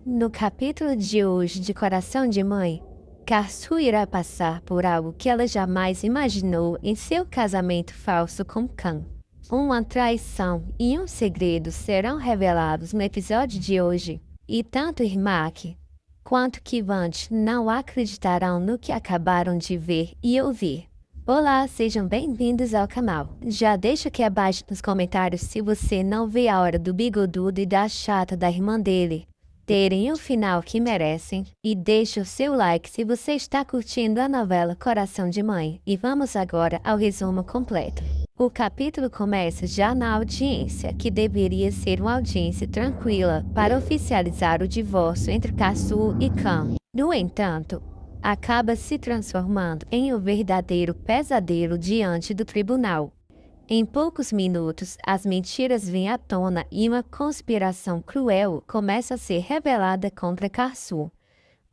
No capítulo de hoje de Coração de Mãe, Karsu irá passar por algo que ela jamais imaginou em seu casamento falso com Kan. Uma traição e um segredo serão revelados no episódio de hoje, e tanto Irmak quanto Kivant não acreditarão no que acabaram de ver e ouvir. Olá, sejam bem-vindos ao canal. Já deixa aqui abaixo nos comentários se você não vê a hora do bigodudo e da chata da irmã dele terem o final que merecem, e deixa o seu like se você está curtindo a novela Coração de Mãe. E vamos agora ao resumo completo. O capítulo começa já na audiência, que deveria ser uma audiência tranquila para oficializar o divórcio entre Karsu e Kan. No entanto, acaba se transformando em um verdadeiro pesadelo diante do tribunal. Em poucos minutos, as mentiras vêm à tona e uma conspiração cruel começa a ser revelada contra Karsu.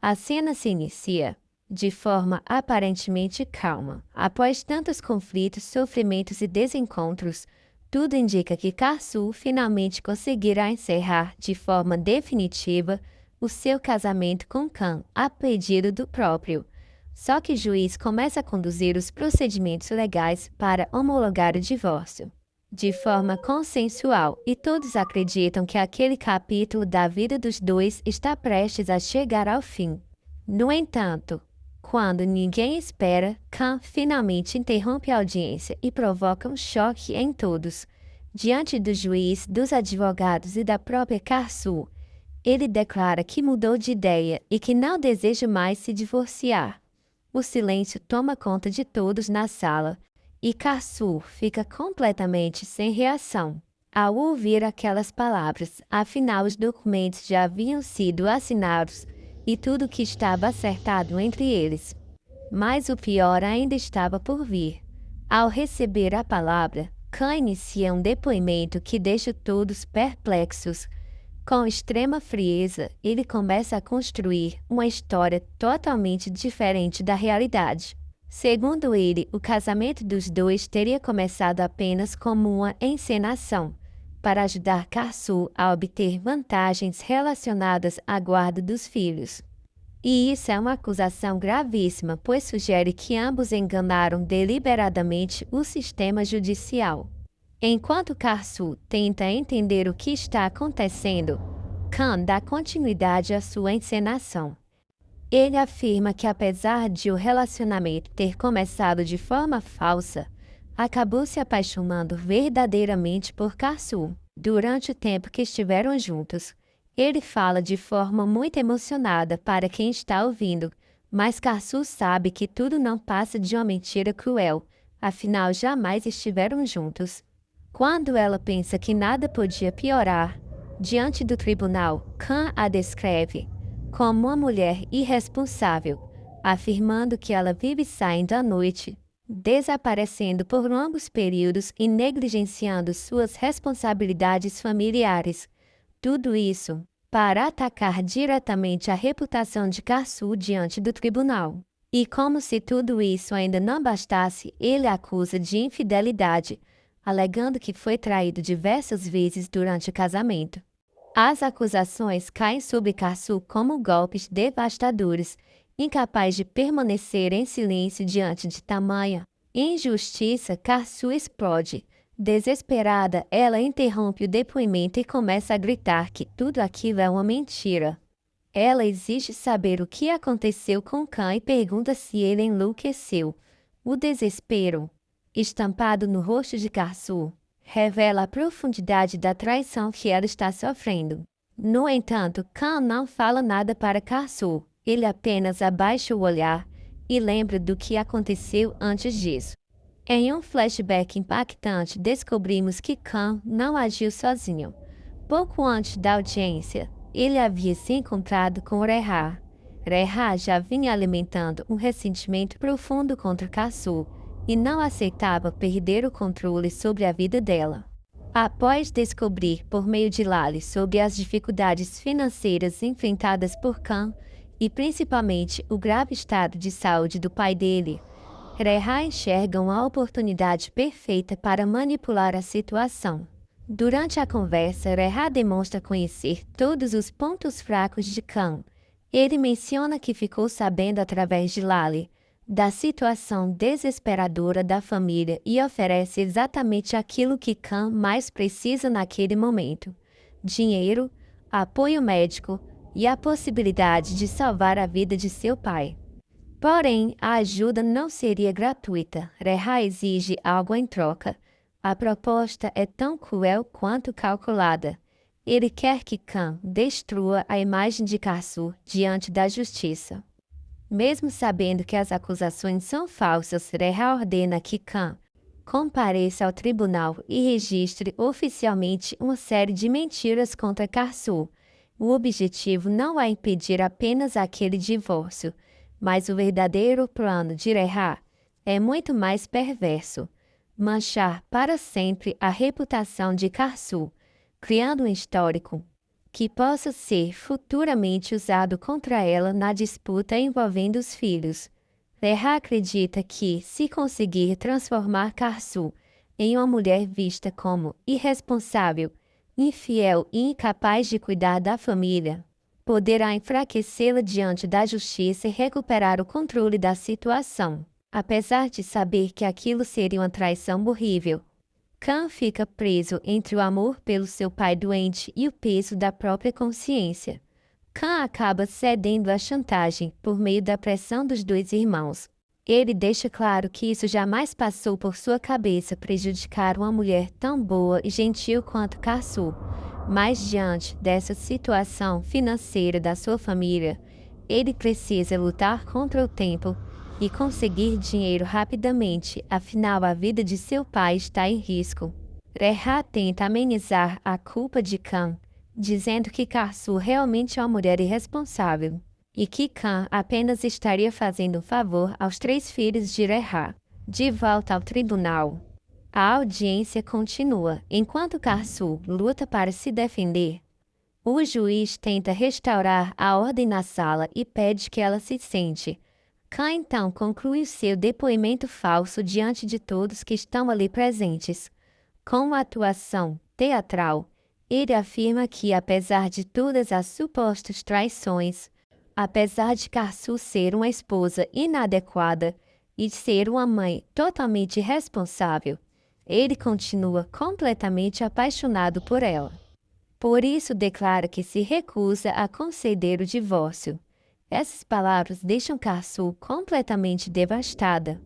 A cena se inicia de forma aparentemente calma. Após tantos conflitos, sofrimentos e desencontros, tudo indica que Karsu finalmente conseguirá encerrar de forma definitiva o seu casamento com Kan, a pedido do próprio. Só que o juiz começa a conduzir os procedimentos legais para homologar o divórcio, de forma consensual, e todos acreditam que aquele capítulo da vida dos dois está prestes a chegar ao fim. No entanto, quando ninguém espera, Kan finalmente interrompe a audiência e provoca um choque em todos. Diante do juiz, dos advogados e da própria Karsu, ele declara que mudou de ideia e que não deseja mais se divorciar. O silêncio toma conta de todos na sala, e Karsu fica completamente sem reação ao ouvir aquelas palavras. Afinal, os documentos já haviam sido assinados e tudo que estava acertado entre eles. Mas o pior ainda estava por vir. Ao receber a palavra, Kan inicia um depoimento que deixa todos perplexos. Com extrema frieza, ele começa a construir uma história totalmente diferente da realidade. Segundo ele, o casamento dos dois teria começado apenas como uma encenação, para ajudar Karsu a obter vantagens relacionadas à guarda dos filhos. E isso é uma acusação gravíssima, pois sugere que ambos enganaram deliberadamente o sistema judicial. Enquanto Karsu tenta entender o que está acontecendo, Kan dá continuidade à sua encenação. Ele afirma que, apesar de o relacionamento ter começado de forma falsa, acabou se apaixonando verdadeiramente por Karsu. Durante o tempo que estiveram juntos, ele fala de forma muito emocionada para quem está ouvindo, mas Karsu sabe que tudo não passa de uma mentira cruel, afinal jamais estiveram juntos. Quando ela pensa que nada podia piorar, diante do tribunal, Kan a descreve como uma mulher irresponsável, afirmando que ela vive saindo à noite, desaparecendo por longos períodos e negligenciando suas responsabilidades familiares. Tudo isso para atacar diretamente a reputação de Karsu diante do tribunal. E como se tudo isso ainda não bastasse, ele a acusa de infidelidade, alegando que foi traído diversas vezes durante o casamento. As acusações caem sobre Karsu como golpes devastadores, incapaz de permanecer em silêncio diante de tamanha injustiça. Karsu explode. Desesperada, ela interrompe o depoimento e começa a gritar que tudo aquilo é uma mentira. Ela exige saber o que aconteceu com Kan e pergunta se ele enlouqueceu. O desespero estampado no rosto de Karsu revela a profundidade da traição que ela está sofrendo. No entanto, Kan não fala nada para Karsu. Ele apenas abaixa o olhar e lembra do que aconteceu antes disso. Em um flashback impactante, descobrimos que Kan não agiu sozinho. Pouco antes da audiência, ele havia se encontrado com Reha. Reha já vinha alimentando um ressentimento profundo contra Karsu e não aceitava perder o controle sobre a vida dela. Após descobrir por meio de Lali sobre as dificuldades financeiras enfrentadas por Kan e principalmente o grave estado de saúde do pai dele, Reha enxerga uma oportunidade perfeita para manipular a situação. Durante a conversa, Reha demonstra conhecer todos os pontos fracos de Khan. Ele menciona que ficou sabendo através de Lali da situação desesperadora da família e oferece exatamente aquilo que Khan mais precisa naquele momento: dinheiro, apoio médico e a possibilidade de salvar a vida de seu pai. Porém, a ajuda não seria gratuita. Reha exige algo em troca. A proposta é tão cruel quanto calculada. Ele quer que Khan destrua a imagem de Karsu diante da justiça. Mesmo sabendo que as acusações são falsas, Reha ordena que Khan compareça ao tribunal e registre oficialmente uma série de mentiras contra Karsu. O objetivo não é impedir apenas aquele divórcio, mas o verdadeiro plano de Reha é muito mais perverso: manchar para sempre a reputação de Karsu, criando um histórico que possa ser futuramente usado contra ela na disputa envolvendo os filhos. Reha acredita que, se conseguir transformar Karsu em uma mulher vista como irresponsável, infiel e incapaz de cuidar da família, poderá enfraquecê-la diante da justiça e recuperar o controle da situação. Apesar de saber que aquilo seria uma traição horrível, Khan fica preso entre o amor pelo seu pai doente e o peso da própria consciência. Khan acaba cedendo à chantagem por meio da pressão dos dois irmãos. Ele deixa claro que isso jamais passou por sua cabeça prejudicar uma mulher tão boa e gentil quanto Karsu. Mas diante dessa situação financeira da sua família, ele precisa lutar contra o tempo e conseguir dinheiro rapidamente, afinal a vida de seu pai está em risco. Reha tenta amenizar a culpa de Khan, dizendo que Karsu realmente é uma mulher irresponsável e que Khan apenas estaria fazendo um favor aos 3 filhos de Reha. De volta ao tribunal, a audiência continua. Enquanto Karsu luta para se defender, o juiz tenta restaurar a ordem na sala e pede que ela se sente. Khan então conclui seu depoimento falso diante de todos que estão ali presentes. Com uma atuação teatral, ele afirma que, apesar de todas as supostas traições, apesar de Karsu ser uma esposa inadequada e ser uma mãe totalmente irresponsável, ele continua completamente apaixonado por ela. Por isso declara que se recusa a conceder o divórcio. Essas palavras deixam Karsu completamente devastada,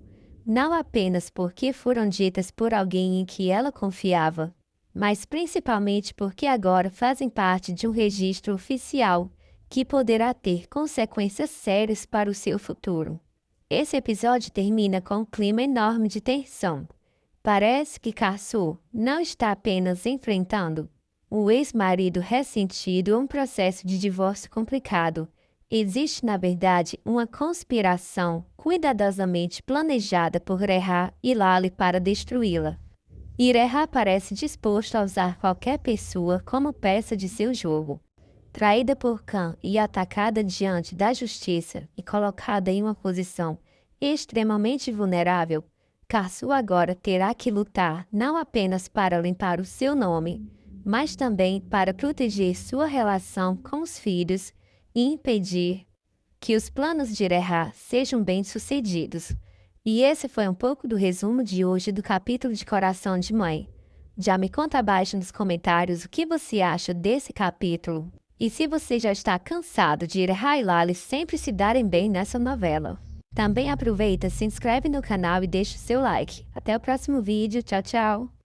não apenas porque foram ditas por alguém em que ela confiava, mas principalmente porque agora fazem parte de um registro oficial que poderá ter consequências sérias para o seu futuro. Esse episódio termina com um clima enorme de tensão. Parece que Karsu não está apenas enfrentando o ex-marido ressentido ou um processo de divórcio complicado. Existe, na verdade, uma conspiração cuidadosamente planejada por Reha e Lali para destruí-la. E Reha parece disposto a usar qualquer pessoa como peça de seu jogo. Traída por Khan e atacada diante da justiça e colocada em uma posição extremamente vulnerável, Karsu agora terá que lutar não apenas para limpar o seu nome, mas também para proteger sua relação com os filhos e impedir que os planos de Reha sejam bem-sucedidos. E esse foi um pouco do resumo de hoje do capítulo de Coração de Mãe. Já me conta abaixo nos comentários o que você acha desse capítulo e se você já está cansado de Reha e Lali sempre se darem bem nessa novela. Também aproveita, se inscreve no canal e deixa o seu like. Até o próximo vídeo. Tchau, tchau!